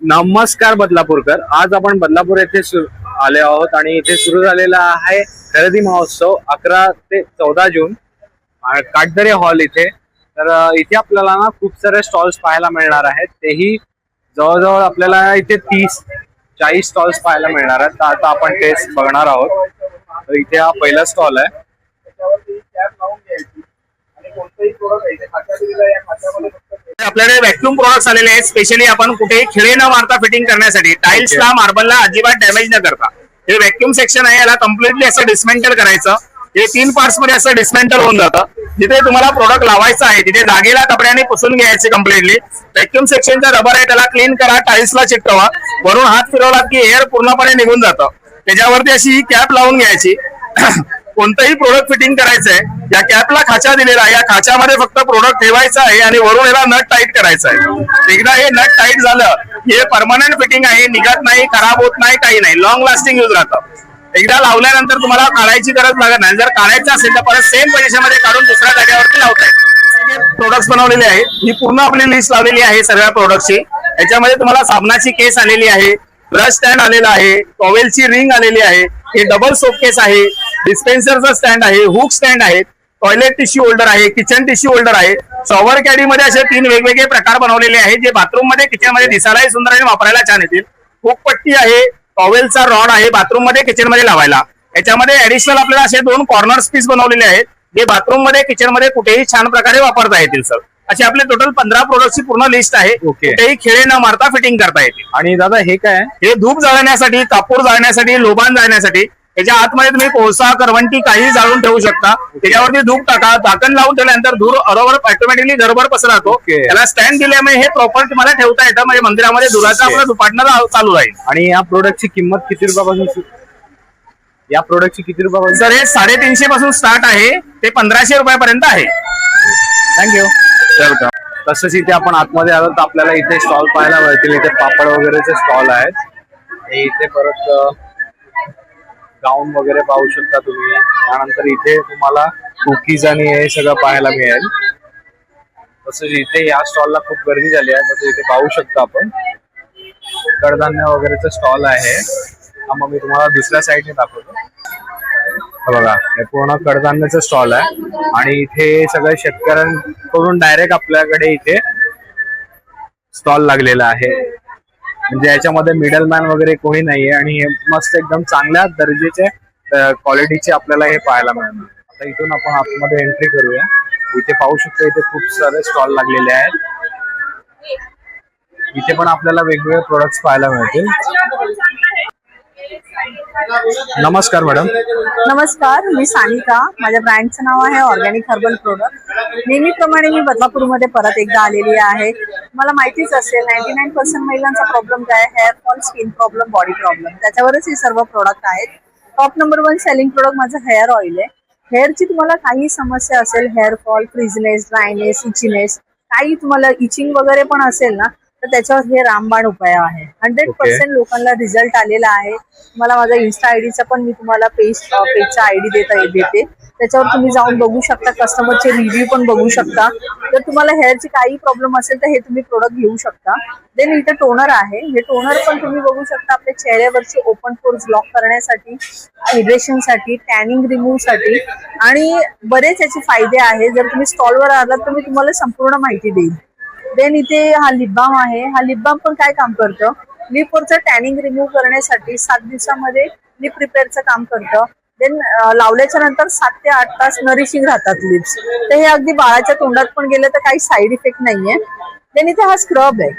नमस्कार बदलापूरकर. आज आपण बदलापूर येथे आले आहोत आणि इथे सुरू झालेला आहे खरेदी महोत्सव 11 ते 14 जून काटदरे हॉल इथे. तर इथे आपल्याला ना खूप सारे स्टॉल्स पाहायला मिळणार आहेत. तेही जवळजवळ आपल्याला इथे 30-40 स्टॉल्स पाहायला मिळणार आहेत. तर आता आपण टेस्ट बघणार आहोत. तर इथे हा पहिला स्टॉल आहे. आपल्याकडे व्हॅक्यूम प्रोडक्ट्स आलेले आहेत. स्पेशली आपण कुठेही खिळे न मारता फिटिंग करण्यासाठी टाइल्सला मार्बलला अजिबात डॅमेज न करता हे व्हॅक्यूम सेक्शन आहे. याला कम्प्लिटली असं डिस्मेंटल करायचं. हे 3 पार्ट्स मध्ये असं डिस्मेंटल होऊन जातं. जिथे तुम्हाला प्रोडक्ट लावायचं आहे तिथे जागेला कपड्याने पुसून घ्यायचे कम्प्लिटली. व्हॅक्यूम सेक्शनचा रबर आहे त्याला क्लीन करा, टाइल्सला चिटकवा. वरून हात फिरवला की एअर पूर्णपणे निघून जातं. त्याच्यावरती अशी ही कॅप लावून घ्यायची. कोणतंही प्रोडक्ट फिटिंग करायचंय या कॅपला खाचा दिलेला आहे. या खाच्यामध्ये फक्त प्रोडक्ट ठेवायचं आहे आणि वरून याला नट टाईट करायचं आहे. एकदा हे नट टाईट झालं हे परमनंट फिटिंग आहे. निघत नाही, खराब होत नाही, काही नाही. लॉंग लास्टिंग यूज राहतं. एकदा लावल्यानंतर तुम्हाला काढायची गरज लागत नाही. जर काढायचं असेल तर परत सेम पोझिशन मध्ये काढून दुसऱ्या जागेवरती लावताय. प्रोडक्ट्स बनवलेले आहेत. ही पूर्ण आपली लिस्ट लावलेली आहे सगळ्या प्रोडक्टची. याच्यामध्ये तुम्हाला साबणाची केस आलेली आहे, ब्रश स्टँड आलेला आहे, टॉवेलची रिंग आलेली आहे, हे डबल सोप केस आहे, डिस्पेन्सरचा स्टँड आहे, हुक स्टँड आहे, टॉयलेट टिश्यू होल्डर आहे, किचन टिश्यू होल्डर आहे. शॉवर कॅडी मध्ये असे 3 वेगवेगळे प्रकार बनवलेले आहेत जे बाथरूम मध्ये किचन मध्ये दिसायलाही सुंदर आणि वापरायला छान येतील. हुक पट्टी आहे, टॉवेलचा रॉड आहे बाथरूम मध्ये किचन मध्ये लावायला. याच्यामध्ये ऍडिशनल आपल्याला असे 2 कॉर्नर पीस बनवलेले आहेत जे बाथरूम मध्ये किचन मध्ये कुठेही छान प्रकारे वापरता येतील. सर अशी आपले टोटल 15 प्रोडक्टची पूर्ण लिस्ट आहे. कुठेही खिळे न मारता फिटिंग करता येतील. आणि दादा हे काय आहे? हे धूप जाळण्यासाठी, कापूर जाळण्यासाठी, लोबान जाळण्यासाठी. त्याच्या आतमध्ये तुम्ही कोळसा, करवंटी काही जाळून ठेवू शकता. त्याच्यावरती धूप टाका, झाकण लावून ठेवल्यानंतर धूर बरोबर ऑटोमॅटिकली घरभर पसरतो. त्याला स्टँड दिल्यामुळे हे प्रॉपर तुम्हाला ठेवता येतं. म्हणजे मंदिरामध्ये धुराचा आपला धुपाटणं चालू राहील. आणि या प्रोडक्टची किंमत किती रुपयापासून? या प्रोडक्टची किती रुपयापासून? सर हे 350 पासून स्टार्ट आहे ते 1500 रुपयापर्यंत आहे. थँक्यू. तसंच इथे आपण आतमध्ये आलो तर आपल्याला इथे स्टॉल पाहायला मिळतील. इथे पापड वगैरेचे स्टॉल आहेत. इथे परत गाऊन वगैरे पाहू शकता तुम्ही. त्यानंतर इथे तुम्हाला कुकीज आणि हे सगळं पाहायला मिळेल. तसंच इथे या स्टॉलला खूप गर्दी झाली आहे. तसं इथे पाहू शकता आपण कडधान्य वगैरेचा स्टॉल आहे. मग मी तुम्हाला दुसऱ्या साईडने दाखवतो. बघा हे पूर्ण कडधान्याचं स्टॉल आहे आणि इथे सगळ्या शेतकऱ्यांकडून डायरेक्ट आपल्याकडे इथे स्टॉल लागलेला आहे. म्हणजे याच्यामध्ये मिडलमॅन वगैरे कोणी नाहीये आणि हे मस्त एकदम चांगल्या दर्जाचे क्वालिटीचे आपल्याला हे पाहायला मिळणार. आता इथून आपण आतमध्ये एंट्री करूया. इथे पाहू शकतो इथे खूप सारे स्टॉल लागलेले आहेत. इथे पण आपल्याला वेगवेगळे प्रोडक्ट्स पाहायला मिळतील. नमस्कार मॅडम. नमस्कार, मी सानिका. माझ्या ब्रँडचं नाव आहे ऑर्गॅनिक हर्बल प्रोडक्ट. नेहमीप्रमाणे मी बदलापूरमध्ये परत एकदा आलेली आहे. मला माहितीच असेल 99% महिलांचा प्रॉब्लेम काय आहे, hair fall, skin problem, body problem. त्याच्यावरच हे सर्व प्रोडक्ट आहेत. टॉप नंबर 1 सेलिंग प्रोडक्ट माझं हेअर ऑइल आहे. हेअरची तुम्हाला काही समस्या असेल, hair fall, frizziness, dryness, itchiness, काही तुम्हाला इचिंग वगैरे पण असेल ना, तर त्याच्यावर हे रामबाण उपाय आहे. 100% लोकांना रिझल्ट आलेला आहे. मला माझा इन्स्टा आयडीचा पण मी तुम्हाला पेजचा आयडी देते. त्याच्यावर तुम्ही जाऊन बघू शकता, कस्टमरचे रिव्ह्यू पण बघू शकता. जर तुम्हाला हेअरची काही प्रॉब्लेम असेल तर हे तुम्ही प्रोडक्ट घेऊ शकता. देन इथे टोनर आहे. हे टोनर पण तुम्ही बघू शकता आपल्या चेहऱ्यावरचे ओपन पोर्स ब्लॉक करण्यासाठी, हायड्रेशनसाठी, टॅनिंग रिमूव्ह साठी आणि बरेच याचे फायदे आहेत. जर तुम्ही स्टॉलवर आलात तर मी तुम्हाला संपूर्ण माहिती देईन. देन इथे हा लिप बाम आहे. हा लिप बाम पण काय काम करतं, लिपवरचं टॅनिंग रिमूव्ह करण्यासाठी 7 दिवसामध्ये लिप रिपेअरचं काम करतं. देन लावल्याच्या नंतर 7 ते 8 तास नरिशिंग राहतात लिप्स. तर हे अगदी बाळाच्या तोंडात पण गेलं तर काही साईड इफेक्ट नाहीये. देन इथे हा स्क्रब आहे.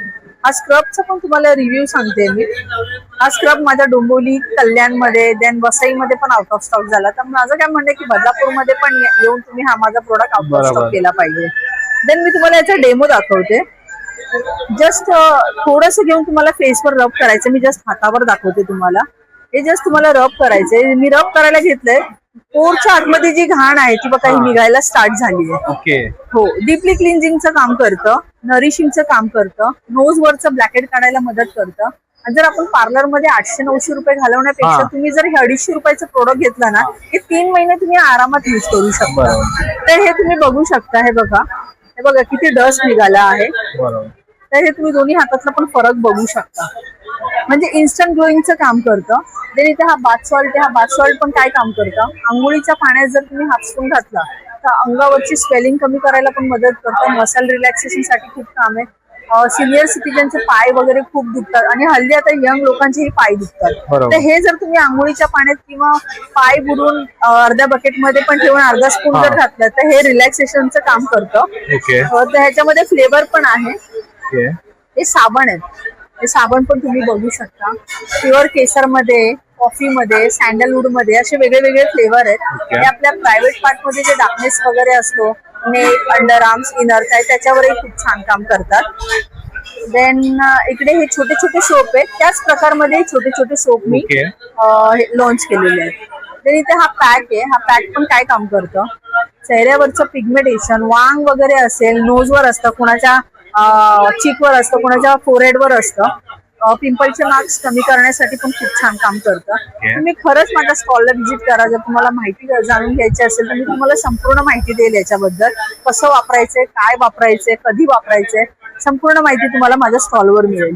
हा स्क्रबचा पण तुम्हाला रिव्ह्यू सांगते मी. हा स्क्रब माझ्या डोंबिवली, कल्याणमध्ये, देन वसईमध्ये पण आउट ऑफ स्टॉक झाला. तर माझं काय म्हणणं की बदलापूरमध्ये पण येऊन तुम्ही हा माझा प्रोडक्ट आउट ऑफ स्टॉक केला पाहिजे. देन मी तुम्हाला याचा डेमो दाखवते. जस्ट थोडंसं घेऊन तुम्हाला फेसवर रब करायचं. मी जस्ट हातावर दाखवते तुम्हाला. हे जस्ट तुम्हाला रब करायचंय. मी रब करायला घेतलंय. पोरच्या आतमध्ये जी घाण आहे ती बघा ही निघायला स्टार्ट झाली आहे. हो, डीपली क्लिन्झिंगचं काम करतं, नरिशिंगचं काम करतं, नोज वरचं ब्लॅकेट काढायला मदत करतं. आणि जर आपण पार्लर मध्ये 800-900 रुपये घालवण्यापेक्षा तुम्ही जर 250 रुपयाचं प्रोडक्ट घेतला ना, हे 3 महिने तुम्ही आरामात युज करू शकता. तर हे तुम्ही बघू शकता. हे बघा किती डस्ट निघाला आहे. तर हे तुम्ही दोन्ही हातातला पण फरक बघू शकता. म्हणजे इन्स्टंट ग्लोईंगचं काम करतं. देन इथे हा बाथ सॉल्ट आहे. हा बाथ सॉल्ट पण काय काम करतं, आंघोळीच्या पाण्यात जर तुम्ही हाफ स्पून घातला तर अंगावरची स्वेलिंग कमी करायला पण मदत करतं. मसल रिलॅक्सेशन साठी खूप काम आहे. सिनियर सिटीजनचे पाय वगैरे खूप दुखतात आणि हल्ली आता यंग लोकांचेही पाय दुखतात. बरोबर. तर हे जर तुम्ही आंघोळीच्या पाण्यात किंवा पाय बुडून अर्ध्या बकेटमध्ये पण ठेवून अर्धा स्पून जर घातलं तर हे रिलॅक्सेशनचं काम करतं. ओके. तर ह्याच्यामध्ये फ्लेवर पण आहे. ओके. हे साबण आहेत. हे साबण पण तुम्ही बघू शकता. प्युअर केसर मध्ये, कॉफी मध्ये, सॅन्डलवूड मध्ये असे वेगळे वेगळे फ्लेवर आहेत. हे आपल्या प्रायव्हेट पार्ट मध्ये जे डार्कनेस वगैरे असतो, नेक, अंडर आर्म्स, इनर थाय, त्याच्यावरही खूप छान काम करतात. देन इकडे हे छोटे छोटे सोप आहेत. त्याच प्रकारमध्ये छोटे छोटे सोप मी लॉन्च केलेले आहेत. देन इथे हा पॅक आहे. हा पॅक पण काय काम करतं, चेहऱ्यावरचं पिगमेंटेशन, वांग वगैरे असेल, नोजवर असतं, कुणाच्या चीकवर असतं, कुणाच्या फोरहेडवर असतं, पिंपलचे मार्क्स कमी करण्यासाठी पण खूप छान काम करतं. तुम्ही खरंच माझ्या स्टॉलला व्हिजिट करा. जर तुम्हाला माहिती जाणून घ्यायची असेल तर मी तुम्हाला संपूर्ण माहिती देईल याच्याबद्दल. कसं वापरायचंय, काय वापरायचंय, कधी वापरायचंय, संपूर्ण माहिती तुम्हाला माझ्या स्टॉलवर मिळेल.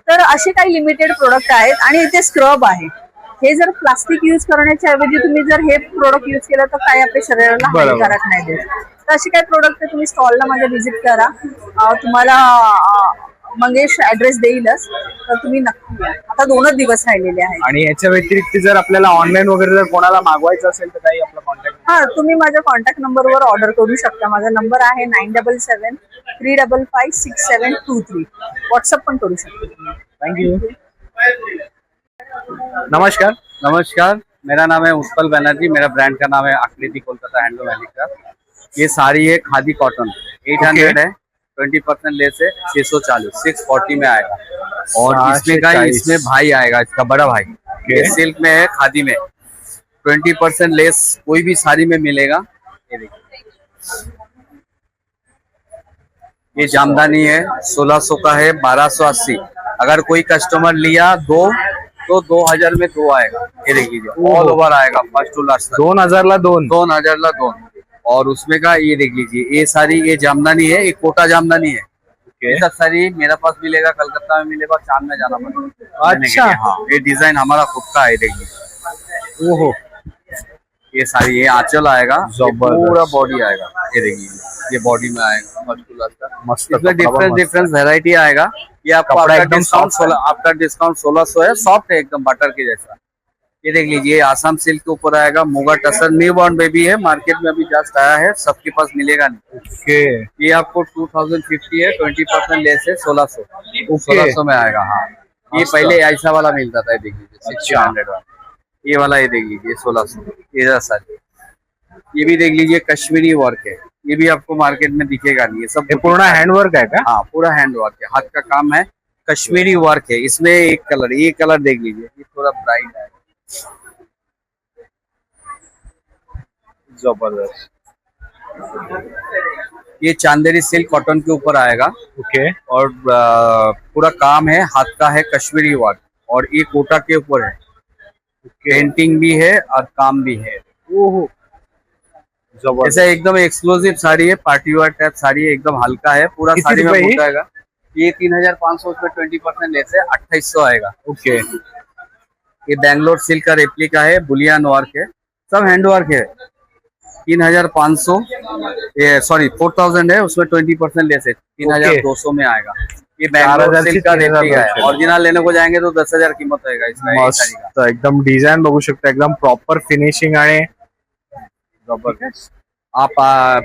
तर असे काही लिमिटेड प्रोडक्ट आहेत. आणि इथे स्क्रब आहे. हे जर प्लास्टिक युज करण्याच्या ऐवजी तुम्ही जर हे प्रोडक्ट युज केलं तर काही आपल्या शरीराला हानिकारक नाही देत. तर असे काही प्रोडक्ट तुम्ही स्टॉलला माझ्या व्हिजिट करा. तुम्हाला मंगेश ऍड्रेस देईलच, तर तुम्ही नक्की या. आता 2च दिवस राहिलेले आहेत. आणि याच्या व्यतिरिक्त जर आपल्याला ऑनलाईन वगैरे जर कोणाला मागवायचं असेल तर काही आपला कॉन्टॅक्ट? हा, तुम्ही माझ्या कॉन्टॅक्ट नंबरवर ऑर्डर करू शकता. माझा नंबर आहे 9773556723. व्हॉट्सअप पण करू शकता. थँक्यू. नमस्कार. नमस्कार, मेरा नाम है उत्पल बनर्जी. मेरा ब्रांड का नाम है आकृति कोलकाता हैंडलूम हैंडीक्राफ्ट. ये साड़ी है खादी कॉटन, 800 है, 20% लेस है, 640, 640 में आएगा. और इसमें भाई आएगा, इसका बड़ा भाई. ये सिल्क में है, खादी में 20% लेस कोई भी साड़ी में मिलेगा. ये देखिए, ये जामदानी है, 1600 का है, 1280. अगर कोई कस्टमर लिया दो तो 2000 में 2 आएगा. ये देखिए ऑल ओवर आएगा, फर्स्ट टू लास्ट 2000 ला 2. 2000 ला 2. और उसमें का ये देख लीजिए, ये सारी ये जामदानी है, ये कोटा जामदानी है. ये सब सारी मेरे पास मिलेगा, कलकत्ता में मिलेगा, चांद में जाना पड़ेगा. अच्छा. हाँ, ये डिजाइन हमारा खुद का है. देखिए, ओहो, ये सारी ये आंचल आएगा, ये पूरा बॉडी आएगा. ये देखिए, ये बॉडी में आएगा फर्स्ट टू लास्ट का. मस्त. इसमें डिफरेंट वेरायटी आएगा. ये आपको कपड़ा आपका एकदम डिस्काउंट soft है. आपका डिस्काउंट 1600 है. सॉफ्ट है एकदम, बटर के जैसा. ये देख लीजिए, आसाम सिल्क के ऊपर आएगा, मोगा टसर, न्यू बॉर्न बेबी है, मार्केट में अभी जस्ट आया है, सबके पास मिलेगा नहीं. ओके. ये आपको 2050 है, 20% लेस है, 1600. 1600 में आएगा. हाँ, ये पहले ऐसा वाला मिलता था. देख लीजिए, 1600 वाला. ये वाला ये देख लीजिए, 1600. ये सारी. ये भी देख लीजिए, कश्मीरी वर्क है. ये भी आपको मार्केट में दिखेगा नहीं. ये सब पूर्ण हैंडवर्क है क्या? हाँ, पूरा हैंड वर्क है, हाथ का काम है, कश्मीरी वर्क है. इसमें एक कलर, ये कलर देख लीजिए, ये थोड़ा ब्राइट है. जबरदस्त. ये चांदेरी सिल्क कॉटन के ऊपर आएगा. ओके. और पूरा काम है, हाथ का है, कश्मीरी वर्क. और ये कोटा के ऊपर है, पेंटिंग भी है और काम भी है. ओहो, जबरदस्त. ऐसा एकदम एक्सक्लूसिव साड़ी है, पार्टी वेयर टाइप साड़ी है, एकदम हल्का है, पूरा कितने साड़ी में रुपए हो ही? जाएगा. ये 3500, उसमें 20% लेस है, 2800 आएगा. ओके. ये बैंगलोर सिल्क का रेप्लिका है, बुलियन वर्क है, सब हैंड वर्क है. 3500, ये सॉरी 4000 है, उसमें 20% लेस है, 3200 में आएगा. ये बैंगलोर 4000 सिल्क का से रेप्लिका है. 3000 ओरिजिनल लेने को जाएंगे तो 10,000 कीमत होगा इसका. ये साड़ी का मस्त. एकदम डिझाईन बघू शकता, एकदम प्रॉपर फिनिशिंग आणि जबरदस्त. आप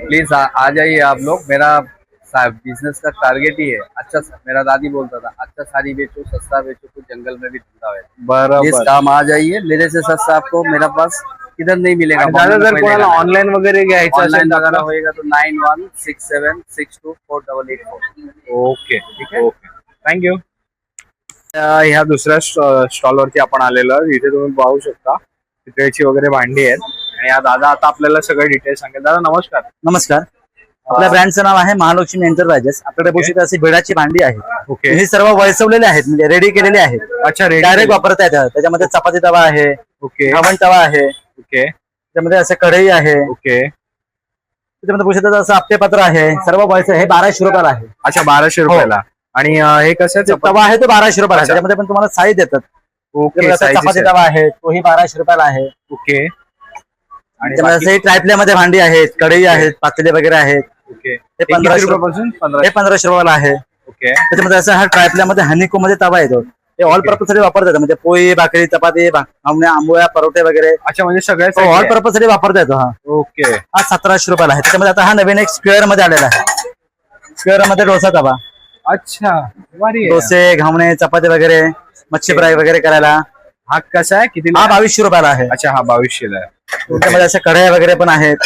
प्लीज आ जाइए आप लोग. मेरा बिजनेस का टारगेट ही है अच्छा. मेरा दादी बोलता था, अच्छा साड़ी बेचो, सस्ता बेचो, तो जंगल में भी धंधा है. इस बरोबर. काम आ जाइए, मेरे से सस्ता आपको मेरा पास किधर नहीं मिलेगा. आणि दादा जर कोणाला ऑनलाईन वगैरे घ्यायचं असेल ऑनलाइन तर वगैरह होएगा तो 9167624884. ओके. ठीक आहे. ओके. थँक्यू. ह्या दुसऱ्या स्टॉल वरती आपण आलेलो आहोत. इथे तुम्ही पाहू शकता पितळेची वगैरे भांडी आहेत. आणि या दादा आता आपल्याला सगळे डिटेल्स सांगेल. दादा नमस्कार. नमस्कार. आपल्या ब्रँडचं नाव आहे महालक्ष्मी एंटरप्राइजेस. आपल्याकडे बघू शकता अशी भिडाची भांडी आहे. ओके. हे सर्व वळसवलेले आहेत, म्हणजे रेडी केलेले आहेत. अच्छा. रेडी डायरेक्ट वापरता येतात. त्याच्यामध्ये चपाती तवा आहे, ओके. घावण तवा आहे, ओके. त्याच्यामध्ये असं कढई आहे, ओके. त्याच्यामध्ये बघू शकता असं आपटे पात्र आहे. सर्व वळस हे 1200 रुपयाला आहे. अच्छा, 1200 रुपयाला. आणि हे कसं जो तवा आहे तो 1200 रुपयाला आहे. अच्छा. त्याच्यामध्ये पण तुम्हाला साईज देतात. ओके चपाती तवा आहे तोही 1200 रुपयाला आहे. ओके आणि त्याच्यामध्ये ट्रायप्लेमध्ये भांडी आहेत, कढई आहेत, पातेले वगैरे आहेत. ओके हे 1500 रुपयापासून हे 1500 रुपयाला आहे. ओके त्याच्यामध्ये असं हा ट्रायप्लेमध्ये हनीको मध्ये तवा येतो. हे ऑल पर्पज साठी वापरता येतो. म्हणजे पोळी, भाकरी, चपाती, आंबोळ्या, परोठे वगैरे अच्छा म्हणजे सगळ्या ऑल पर्पज साठी वापरता येतो. हा ओके हा 1700 रुपयाला आहे. त्याच्यामध्ये आता हा नवीन एक स्क्वेअर मध्ये आलेला आहे. स्क्वेअर मध्ये डोसा तवा, अच्छा भारी आहे. डोसे, घावणे, चपाती वगैरे, मच्छी फ्राय वगैरे करायला. हा कसा आहे किती हा 2200 रुपयाला आहे. अच्छा हा 2200 ला आहे. त्याच्यामध्ये असे कढया वगैरे पण आहेत.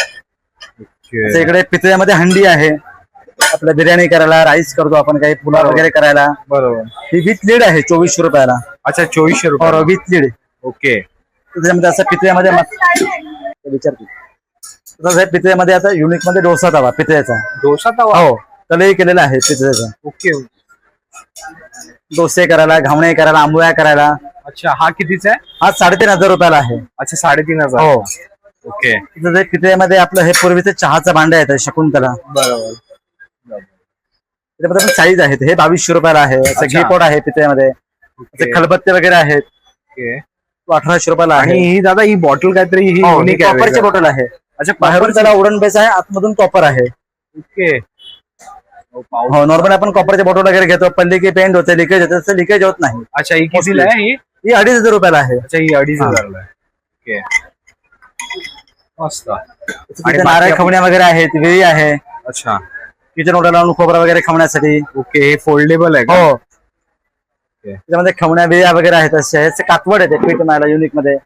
ओके. असं इकडे पितळ्यामध्ये हंडी आहे. आपलं बिर्याणी करायला, राईस करतो आपण, काही पुलाव वगैरे करायला. बरोबर. ही विथ लीड आहे 2400 रुपयाला. अच्छा 2400 और रुपये विथ लीड. ओके त्याच्यामध्ये असं पितळ्यामध्ये विचार पितळ्यामध्ये आता युनिक मध्ये डोसा तवा पितळ्याचा. डोसा तवा हो कलही केलेला आहे पितळ्याचा. ओके डोसे करायला, घावणे करायला, आंबोळ्या करायला. अच्छा हा कितीचा आहे? हा 3500 रुपयाला आहे. अच्छा 3500 हो ओके तिथं ते पितळ्यामध्ये आपलं हे पूर्वीचं चहाचं भांडं येतं शकुंतला. बरोबर त्याच्यामध्ये पण साईज आहेत. हे 2200 रुपयाला आहे. असं अच्छा. घी पोट आहे पितळ्यामध्ये. असे खलबत्ते वगैरे आहेत. ओके तो 1800 रुपयाला आणि आहे. ही दादा ही बॉटल काहीतरी ही युनिक आहे कॉपरची वेगळं. बॉटल आहे. अच्छा बाहेरून copper त्याला वुडन बेस आहे, आतमधून कॉपर आहे. ओके हो नॉर्मल आपण कॉपरचे बॉटल वगैरे घेतो, पल्ली की पेंट होते, लिकेज होते, तसं लिकेज होत नाही. अच्छा ही कितीला आहे ही? ही 2500 रुपयाला आहे. अच्छा ही 2500 ला आहे. ओके मस्त. आणि बाकी नारळ आपण- खवण्या वगैरे आहेत, विळी आहे, अच्छा किचन ओढा लावून खोबरा वगैरे खवण्यासाठी. ओके हे फोल्डेबल आहे का? हो त्याच्यामध्ये खवण्या विळ्या वगैरे आहेत. असे कातवड आहे ते पीठ मायला युनिक मध्ये.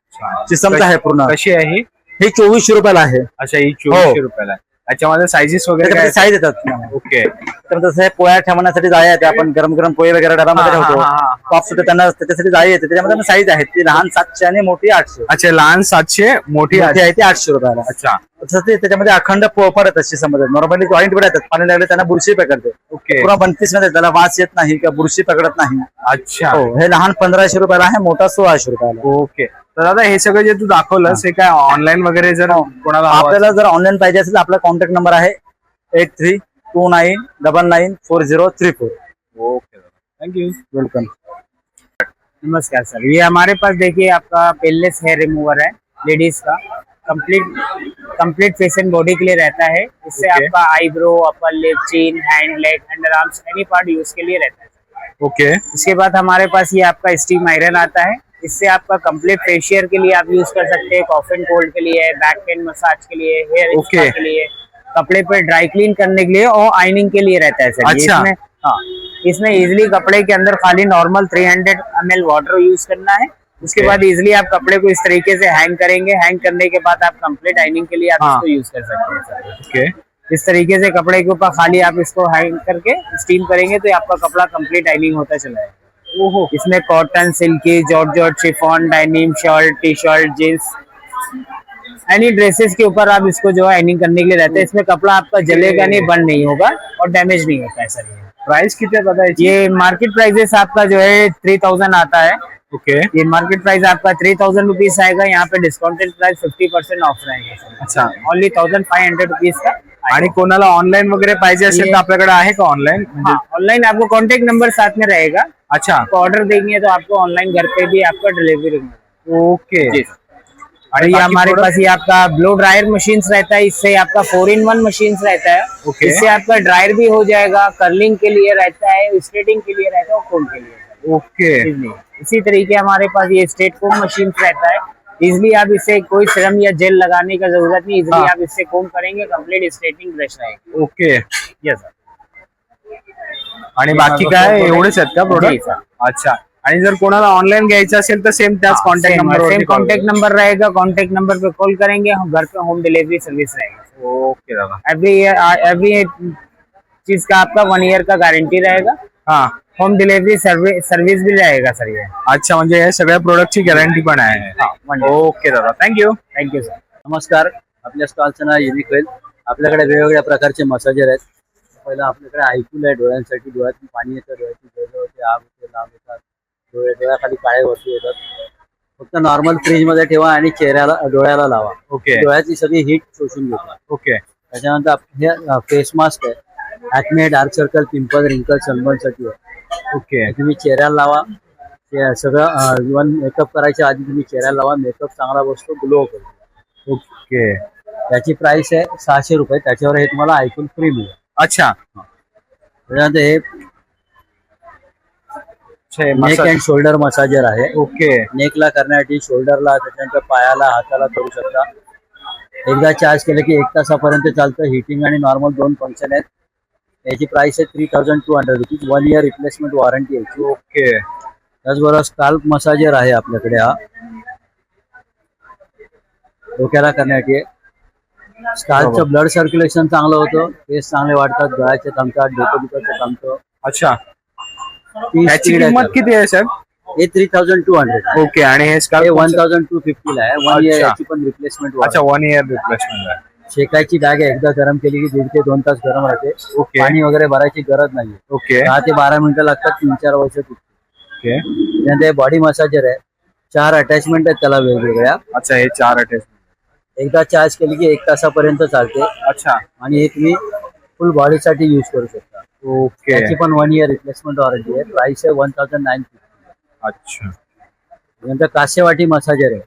चिसमचा आहे पूर्ण. कशी आहे ही? हे 2400 रुपयाला आहे. अच्छा ही 2400 रुपयाला आहे. याच्यामध्ये सायझेस वगैरे काय? त्याच्यामध्ये साईज येतात. ओके त्याच्यामध्ये तसं हे पोळ्या ठेवण्यासाठी जाळी येते. आपण गरम गरम पोळी वगैरे डब्यामध्ये हा, हा, ठेवतो. हा, हा. टॉप्स होते त्यांना त्याच्यासाठी जाळी येते. त्याच्यामध्ये साईज आहेत. ती लहान 700 आणि मोठी 800. अच्छा लहान 700 मोठी मोठी आहे ती 800 रुपयाला. अच्छा तसं ते त्याच्यामध्ये अखंड पोपड येतात शिसामध्ये. नॉर्मली जॉईंट पण येतात. पाणी लागले त्यांना बुरशी पकडते. ओके पुरा 32 मध्ये त्याला वास येत नाही किंवा बुरशी पकडत नाही. अच्छा हो हे लहान 1500 रुपयाला आहे, मोठा 1600 रुपयाला. ओके तर दादा हे सगळं जे तू दाखवलंस हे काय ऑनलाईन वगैरे जर कोणाला हवं आपल्याला जर ऑनलाईन पाहिजे असेल तर आपला कॉन्टॅक्ट नंबर आहे 8329994034. Okay thank you welcome. नमस्कार सर, ये हमारे पास देखिए आपका पेनलेस हेयर रिमूवर है लेडीज का. कंप्लीट फेस एंड बॉडी के लिए रहता है. इससे Okay. आपका eyebrow, upper lip, chin, hand, leg, under arms any part use के लिए रहता है. ओके इसके बाद हमारे पास ये आपका स्टीम आयरन आता है. इससे आपका कंप्लीट फेशियर के लिए आप यूज कर सकते हैं, कॉफ एंड कोल्ड के लिए, बैक पेन मसाज के लिए, हेयर Okay. के लिए, कपड़े पे ड्राई क्लीन करने के लिए और आयनिंग के लिए रहता है सर. ये अच्छा. इसमें हाँ इसमें इजिली कपड़े के अंदर खाली नॉर्मल 300 ml वाटर यूज करना है. उसके Okay. बाद इजिली आप कपड़े को इस तरीके से हैंग करेंगे. हैंग करने के बाद आप कंप्लीट आयनिंग के लिए आप हाँ. इसको यूज कर सकते हैं सर. ओके इस तरीके से कपड़े के ऊपर खाली आप इसको हैंग करके स्टीम करेंगे तो आपका कपड़ा कंप्लीट आयनिंग होता चला जाएगा. ओहो इसमें cotton, silky, georgette, chiffon, denim, shirt, T shirt, jeans any dresses के ऊपर आप इसको जो है आयनिंग करने के लिए रहता है. इसमें कपड़ा आपका जलेगा नहीं, बर्न नहीं होगा और डैमेज नहीं होता है सर. प्राइस किती पता है? ये मार्केट प्राइसेस आपका जो है 3000 आता है. ओके ये मार्केट प्राइस आपका 3000 रुपीज आएगा. यहाँ पे डिस्काउंटेड प्राइस 50% ऑफ रहेगा सर. अच्छा ओनली 1500 रुपीज का. आणि कोणाला ऑनलाईन वगैरे पाहिजे असेल तर आपल्याकडे आहे का ऑनलाईन? हाँ ऑनलाइन आपको कॉन्टेक्ट नंबर साथ में रहेगा. अच्छा आपको ऑर्डर देंगे तो आपको ऑनलाइन घर पे भी आपका डिलीवरी ओके जी. और आणि ये बाकी हमारे product? पास ये आपका ब्लो ड्रायर मशीन रहता है. इससे आपका 4-in-1 मशीन रहता है. Okay. इससे आपका ड्रायर भी हो जाएगा, कर्लिंग के लिए रहता है, स्ट्रेटिंग के लिए रहता है और कोम के लिए. ओके इजली इसी तरीके हमारे पास ये स्ट्रेट कोम मशीन रहता है. इजली आप इसे कोई सीरम या जेल लगाने का जरूरत नहीं. इजली हाँ. आप इससे कोम करेंगे, कंप्लीट स्ट्रेटिंग ब्रश रहेगा. Okay yes sir. आणि बाकी काय एवढेच आहेत का जी प्रोडक्ट? सर. अच्छा आणि जर कोणाला ऑनलाइन घ्यायचं असेल तर सेम त्याच contact number same contact number रहेगा. कॉन्टेक्ट नंबर पे कॉल करेंगे, हम घर पे होम डिलीवरी सर्विस रहेगा. ओके दादा एवरी चीज का आपका 1 ईयर का गारंटी रहेगा. हा होम डिलीवरी सर्विस भी रहेगा सर. ये अच्छा म्हणजे या सगळ्या प्रोडक्टची गॅरंटी पण आहे. ओके दादा थँक्यू थँक्यू सर. नमस्कार. आपल्या स्टॉलचं नाव युनिक वेल. आपल्याकडे वेगवेगळ्या प्रकारचे मसाजर आहेत. पहिलं आपल्याकडे आयकूल आहे डोळ्यांसाठी. डोळ्यातून पाणी येतं, डोळ्याची जळजळ होते, आग होते, लांब येतात, डोळ्याखाली काळे वस्तू येतात. फक्त नॉर्मल फ्रीज मध्ये ठेवा आणि चेहऱ्याला डोळ्याला लावा. ओके डोळ्याची सगळी हीट शोषून घेतात. ओके त्याच्यानंतर हे फेस मास्क आहे. ऍक्ने, डार्क सर्कल, पिंपल, रिंकल, सनबर्नसाठी आहे. ओके तुम्ही चेहऱ्याला लावा. ते सगळं इव्हन मेकअप करायच्या आधी तुम्ही चेहऱ्याला लावा. मेकअप चांगला बसतो, ग्लो करतो. ओके त्याची प्राइस आहे 600 रुपये. त्याच्यावर हे तुम्हाला ऐकून फ्री मिळेल. अच्छा त्याच्यानंतर हे नेक अँड शोल्डर मसाजर आहे. ओके नेकला करण्यासाठी, शोल्डरला, त्याच्यानंतर पायाला, हाताला करू शकता. एकदा चार्ज केलं की 1 तासापर्यंत चालतं. हिटिंग आणि नॉर्मल 2 फंक्शन आहेत. याची प्राइस आहे 3200 रुपीज. 1 इयर रिप्लेसमेंट वॉरंटी याची. ओके त्याचबरोबर स्काल्प मसाजर आहे आपल्याकडे. हा डोक्याला करण्यासाठी. स्काल्पचं ब्लड सर्क्युलेशन चांगलं होतं, केस चांगले वाढतात, गळ्याचे थांबतात, डोकं दुखाचं थांबतं. अच्छा 30 याची speed किंमत आहे. किती आहे साहेब? हे 3200. ओके आणि हे हे स्काल्प 1250 ला आहे. 1 इयर अच्छा. याची पण रिप्लेसमेंट. अच्छा 1 इयर रिप्लेसमेंट आहे. शेकायची बॅग आहे. एकदा गरम केली की 1.5 ते 2 तास गरम राहते. ओके पाणी वगैरे भरायची गरज नाहीये. ओके 10 ते 12 मिनिटं लागतात. 3-4 वर्ष टिकते. ओके त्यानंतर बॉडी मसाजर आहे. 4 अटॅचमेंट आहेत त्याला वेगवेगळ्या. अच्छा हे 4 अटॅच. एकदा चार्ज केली की 1 तासापर्यंत चालते. अच्छा आणि हे तुम्ही फुल बॉडीसाठी युज करू शकता. ओके त्याची पण 1 इयर रिप्लेसमेंट वॉरंटी आहे. प्राइस आहे 1950. अच्छा नंतर कासेवाटी मसाजर आहे.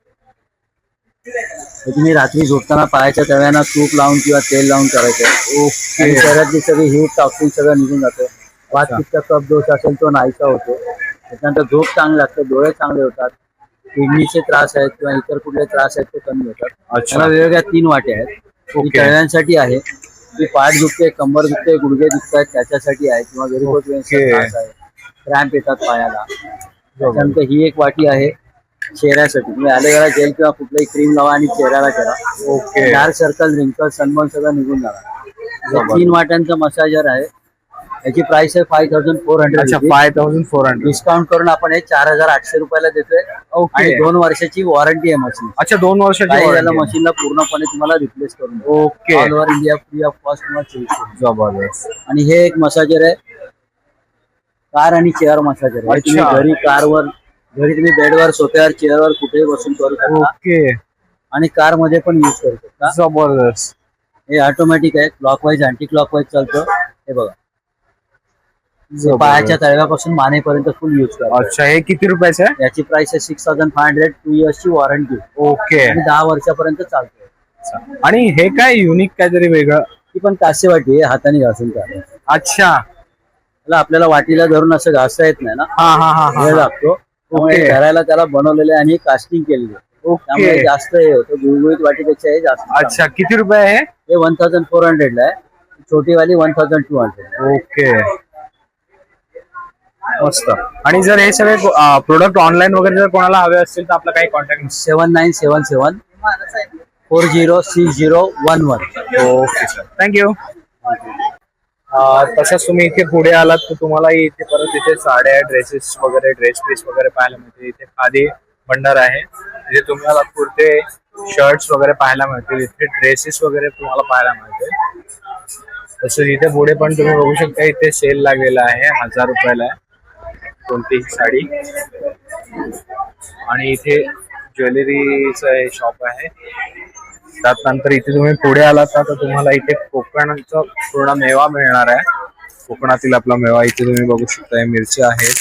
हे तुम्ही रात्री झोपताना पायाच्या तळव्यांना तूप लावून किंवा तेल लावून करायचं. आणि ओके शरीरातली सगळी हीट, टॉक्सिन सगळं निघून जातं. वात पित्त कफ दोष असेल तो नाहीसा होतो. त्याच्यानंतर झोप चांगली लागते, डोळे चांगले होतात. किडनीचे त्रास आहेत किंवा इतर कुठले त्रास आहेत ते कमी होतात. अच्छा. त्याला वेगवेगळ्या 3 वाट्या आहेत. ही ओके. तळव्यांसाठी आहे. ती पाठ दुखते, कंबर दुखते, गुडघे दुखतात त्याच्यासाठी आहे. किंवा व्हेरिकोज वेन्सचा ओके. त्रास आहे, क्रॅम्प येतात पायाला. त्याच्यानंतर ही एक वाटी आहे चेहऱ्यासाठी. तुम्ही ॲलोवेरा जेल किंवा कुठलीही क्रीम लावा आणि चेहऱ्याला करा. ओके डार्क सर्कल, रिंकल, सनबर्न सगळं निघून जाणार. 3 वाट्यांचा मसाजर आहे. याची प्राइस आहे 5400. अच्छा 5400. डिस्काउंट करून आपण हे 4800 रुपयाला देतोय. ओके. आणि 2 वर्षाची वॉरंटी आहे मशीन. अच्छा 2 वर्षाची काही warranty याला आहे. मशीनला पूर्णपणे तुम्हाला रिप्लेस करून देऊ. Okay all over India free of cost तुम्हाला चोवीस करू. जबरदस्त. आणि हे एक मसाजर आहे, कार आणि चेअर मसाजर आहे. हे तुम्ही अच्छा. घरी, कारवर, घरी तुम्ही बेडवर, सोफ्यावर, चेअरवर कुठेही बसून करू शकता. ओके आणि कार मध्ये पण युज करू शकता. जबरदस्त. हे ऑटोमॅटिक आहे. क्लॉकवाईज, अँटी क्लॉकवाईज चालतं. हे बघा, पायाच्या तळव्यापासून मानेपर्यंत फुल युज करा. अच्छा हे किती रुपयाचं आहे? याची प्राइस आहे 6500. 2 इयर्सची वॉरंटी ओके आणि 10 वर्षापर्यंत चालते. आणि हे काय युनिक काहीतरी वेगळं? ती पण कासेवाटी आहे, हाताने घासून काढायची. अच्छा त्याला आपल्याला वाटीला धरून असं घासता येत नाही ना, हा हा हा वेळ हा लागतो. त्यामुळे ओके. घराला त्याला बनवलेलं आहे आणि कास्टिंग केलेली आहे. त्यामुळे ओके जास्त हे होतं. गुळगुळीत वाटीपेक्षा हे जास्त. अच्छा किती रुपये आहे? हे 1400 ला आहे. छोटी वाली 1200. ओके मस्त. आणि जर हे सगळे प्रोडक्ट ऑनलाईन वगैरे जर कोणाला हवे असतील तर आपला काही कॉन्टॅक्ट? 7977 406011. Okay sir thank you. तसंच तुम्ही इथे पुढे आलात तर तुम्हाला इथे परत इथे साड्या, ड्रेसेस वगैरे, ड्रेस पीस वगैरे पाहायला मिळते. इथे खादी भंडार आहे. इथे तुम्हाला कुर्ते, शर्ट्स वगैरे पाहायला मिळतील. इथे ड्रेसेस वगैरे तुम्हाला पाहायला मिळते. तसंच इथे पुढे पण तुम्ही बघू शकता इथे सेल लागलेला आहे. 1000 रुपयाला आहे कोणतीही साडी. आणि इथे ज्वेलरीचं हे शॉप आहे. त्यानंतर इथे तुम्ही पुढे आलात तर तुम्हाला इथे कोकणचा पूर्ण मेवा मिळणार आहे. कोकणातील आपला मेवा इथे तुम्ही बघू शकता. मिरची आहेत.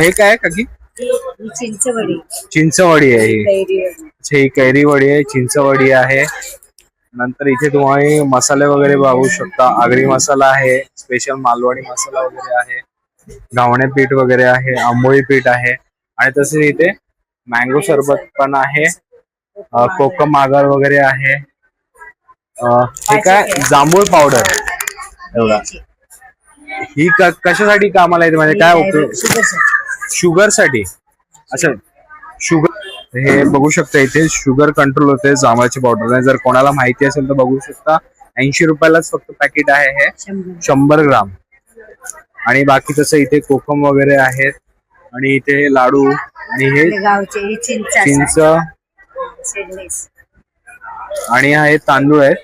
हे काय आहे काकी? चिंचवडी, चिंचवडी आहे ही. कैरी. अच्छा ही कैरीवडी आहे, चिंचवडी आहे. नंतर इथे तुम्ही मसाले वगैरे बघू शकता. आगरी मसाला आहे, स्पेशल मालवणी मसाला वगैरे आहे, घावणे पीठ वगैरे आहे, आंबोळी पीठ आहे. आणि तसेच इथे मँगो सरबत पण आहे, कोकम आगर वगैरे आहे. हे काय जांभूळ पावडर एवढा. ही कशासाठी कामाला येते म्हणजे काय उपयोग? शुगर साठी. अच्छा शुगर. हे बघू शकता इथे शुगर कंट्रोल होते जांभळाची पावडर. जर कोणाला माहिती असेल तर बघू शकता. 80 रुपयालाच फक्त पॅकेट आहे हे, 100 ग्राम. आणि बाकी तसं इथे कोकम वगैरे आहेत. आणि इथे लाडू आणि हे चिंच आणि हे तांदूळ आहेत.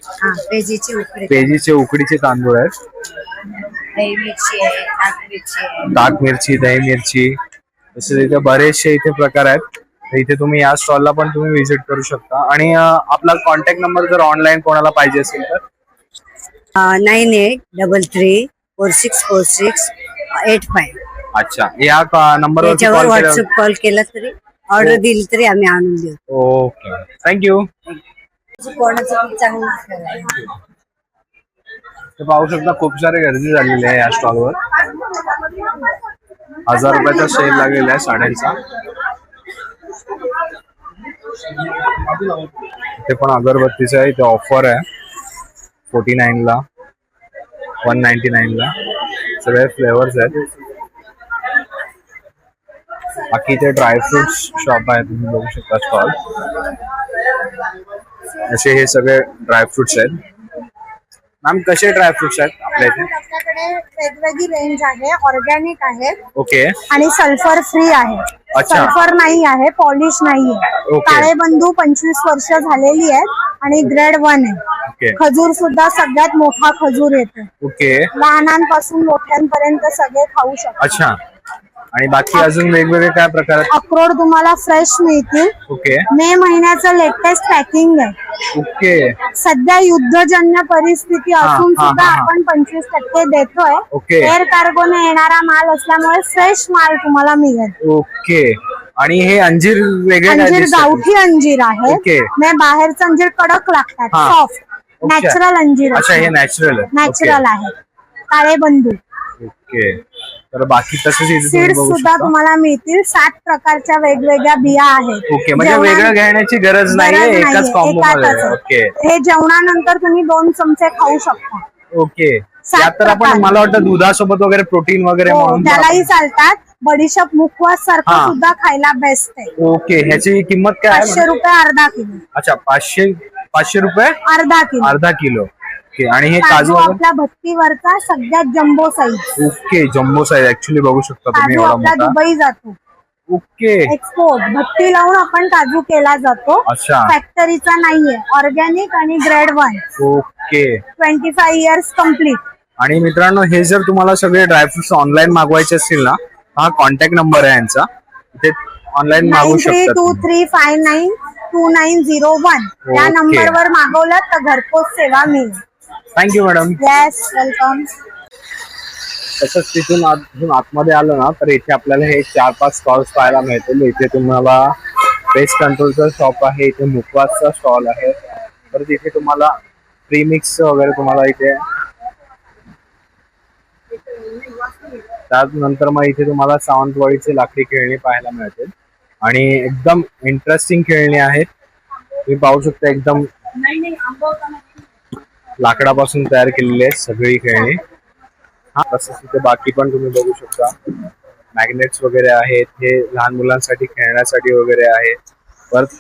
पेजीचे उकडीचे तांदूळ आहेत. ताक मिरची, दही मिरची, तसेच इथे बरेचसे इथे प्रकार आहेत. तर इथे तुम्ही या स्टॉलला पण तुम्ही व्हिजिट करू शकता. आणि आपला कॉन्टॅक्ट नंबर जर ऑनलाईन कोणाला पाहिजे असेल तर? 9833 464685 अच्छा, या नंबरवरती त्याच्यावर कॉल केला. व्हॉट्सअप कॉल केला तरी ऑर्डर दिली तरी आम्ही आणून देऊ. Okay, thank you. कोणाचं चांगलं तर पाहू शकता खूप सारी गर्दी झालेली आहे या स्टॉलवर. 1000 रुपयाचा सेल लागलेला आहे साड्यांचा. इथे पण अगरबत्तीचा आहे, इथे ऑफर आहे 49 ला, 199 ला. सगळे फ्लेवर्स आहेत. बाकी इथे ड्रायफ्रुट्स शॉप आहे, तुम्ही बघू शकता स्टॉल. असे हे सगळे ड्रायफ्रुट्स आहेत. मॅम कसे ड्रायफ्रुट्स आहेत आपल्या इथे? आपल्याकडे वेगवेगळी रेंज आहे, ऑर्गॅनिक आहे ओके, आणि सल्फर फ्री आहे. अच्छा. सल्फर नाही आहे, पॉलिश नाही आहे. ओके. काळे बंधू 25 वर्ष झालेली आहेत आणि ग्रेड 1 आहे. ओके, खजूर सुद्धा सगळ्यात मोठा खजूर येतो. ओके, लहानांपासून मोठ्यांपर्यंत सगळे खाऊ शकतात. अच्छा. आणि बाकी अजून वेगवेगळे काय प्रकार आहेत? अक्रोड तुम्हाला फ्रेश मिळतील. ओके, मे महिन्याचं लेटेस्ट पॅकिंग आहे. ओके, सध्या युद्धजन्य परिस्थिती असून हा, सुद्धा हा, हा. आपण 25% देतोय. ओके. एअर कार्गोने येणारा माल असल्यामुळे फ्रेश माल तुम्हाला मिळेल. ओके. आणि हे अंजीर वेगळे काय अंजीर दिसतात? गावठी अंजीर आहे. ओके. नाही, बाहेरचं अंजीर कडक लागतात, हा. Soft okay. नॅचरल अंजीर. अच्छा, हे नॅचरल आहे. नॅचरल आहे. काळे बंधू ओके. तर बाकी तसंच इथे तुम्ही सीड्स बघू सुद्धा शकता. तुम्हाला मिळतील. 7 प्रकारच्या वेगवेगळ्या बिया आहेत. ओके, म्हणजे जेवणा- वेगळं घेण्याची गरज नाहीये, गरज एकाच नाहीये, कॉम्बो मध्ये. एकातच आहे. ओके, हे जेवणानंतर तुम्ही 2 चमचे खाऊ शकता. ओके. 7 यात तर आपण प्रकार. मला वाटतं दुधासोबत वगैरे प्रोटीन वगैरे हो, म्हणून त्यालाही चालतात. बडिशप मुखवास सारखं हा. सुद्धा खायला बेस्ट आहे. ओके. ह्याची किंमत काय आहे? 500 रुपये अर्धा किलो. अच्छा, 500 रुपये अर्धा किलो. अर्धा किलो. ओके. आणि हे काजू काजू वगैरे? आपल्या भट्टीवरचा सगळ्यात jumbo size. Okay, jumbo size. Actually बघू शकता तुम्ही काजू एवढा आपला मोठा. दुबई जातो. ओके, एक्सपोर्ट भट्टी लावून आपण काजू केला जातो. अच्छा. फॅक्टरीचा नाहीये, ऑर्गॅनिक आणि ग्रेड 1. ओके. 25 years complete. आणि मित्रांनो, हे जर तुम्हाला सगळे ड्रायफ्रुट्स ऑनलाईन मागवायचे असतील ना, हा कॉन्टॅक्ट नंबर आहे यांचा. इथे ऑनलाईन मागवू शकता तुम्ही. 9323592901 या ओके. नंबरवर मागवलं तर घरपोच सेवा मिळेल. Thank you madam. Yes, welcome. तसंच तिथून अजून आतमध्ये आलं ना, तर इथे आपल्याला हे 4-5 स्टॉल्स पाहायला मिळतील. इथे तुम्हाला पेस्ट कंट्रोलचा शॉप आहे, इथे मुखवासचा स्टॉल आहे, परत इथे तुम्हाला प्रीमिक्स वगैरे तुम्हाला इथे. त्यानंतर मग इथे तुम्हाला सावंतवाडीचे लाकडी खेळणी पाहायला मिळतील आणि एकदम इंटरेस्टिंग खेळणी आहेत. तुम्ही पाहू शकता, एकदम लाकडापासून तयार केलेली आहेत सगळी खेळणी. हा, तसंच इथे बाकी पण तुम्ही बघू शकता. मॅग्नेट्स वगैरे आहेत, हे लहान मुलांसाठी खेळण्यासाठी वगैरे आहे. परत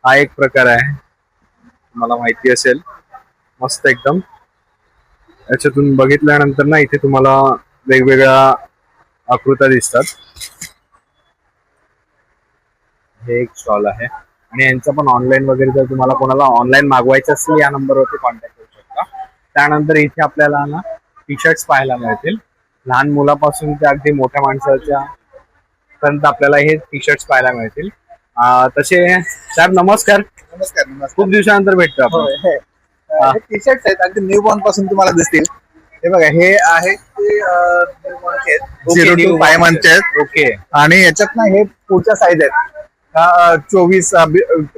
हा एक प्रकार आहे, तुम्हाला माहिती असेल, मस्त एकदम. याच्यातून बघितल्यानंतर ना इथे तुम्हाला वेगवेगळ्या आकृत्या दिसतात. हे एक स्टॉल आहे आणि यांचं पण ऑनलाईन वगैरे जर तुम्हाला कोणाला ऑनलाईन मागवायचं असेल या नंबरवरती कॉन्टॅक्ट करू शकता. त्यानंतर इथे आपल्याला ना टी-शर्ट्स पाहायला मिळतील. लहान मुलापासून ते अगदी मोठ्या माणसाच्या पर्यंत आपल्याला हे टी-शर्ट्स पाहायला मिळतील. तसे साहेब नमस्कार. नमस्कार. नमस्कार. खूप दिवसानंतर भेटतो आपण. हे टी शर्ट आहेत, अगदी न्यू बॉर्न पासून तुम्हाला दिसतील. हे बघा, हे आहे ते 0 to 5 मंथचे आहेत. ओके. आणि याच्यात ना हे पुढच्या साईज आहेत. 20,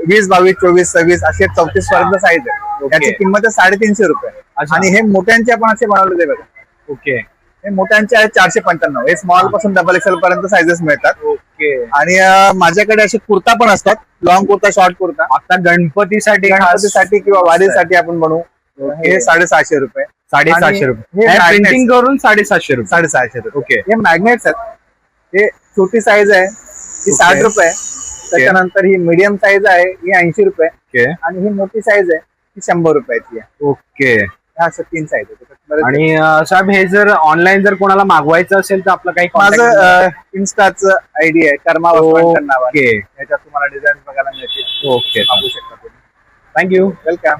20, 22, 24, 26 असे 34 पर्यंत साईज आहे. ओके. याची किंमत आहे 350 रुपये. अच्छा. आणि हे मोठ्यांचे आपण असे बनवलेले बघा. ओके. हे मोठ्यांचे आहे 495. हे स्मॉल पासून XXL पर्यंत साईजेस मिळतात. ओके. आणि माझ्याकडे असे कुर्ता पण असतात, लॉंग कुर्ता, शॉर्ट कुर्ता. आता गणपतीसाठी गणपतीसाठी किंवा वारीसाठी आपण बनवू. हे 750 रुपये. 750 हे रुपये. magnets. प्रिंटिंग करून 750 रुपये. 750 रुपये. ओके. हे मॅग्नेट्स आहेत. हे छोटी साईज आहे, ही 60 रुपये. त्याच्यानंतर ही मीडियम साईज आहे, ही 80 रुपये. ओके. आणि ही मोठी साईज आहे, ही 100 रुपयाची आहे. ओके. ह्या असं 3 साईज आहेत. आणि साहेब, हे जर ऑनलाईन जर कोणाला मागवायचं असेल तर आपलं काही माझं इन्स्टाचं आयडी आहे, कर्मा वसवंत नावाने. ओके. याच्यात तुम्हाला डिझाईन बघायला मिळतील. ओके. मागवू शकता तुम्ही. थँक्यू. वेलकम.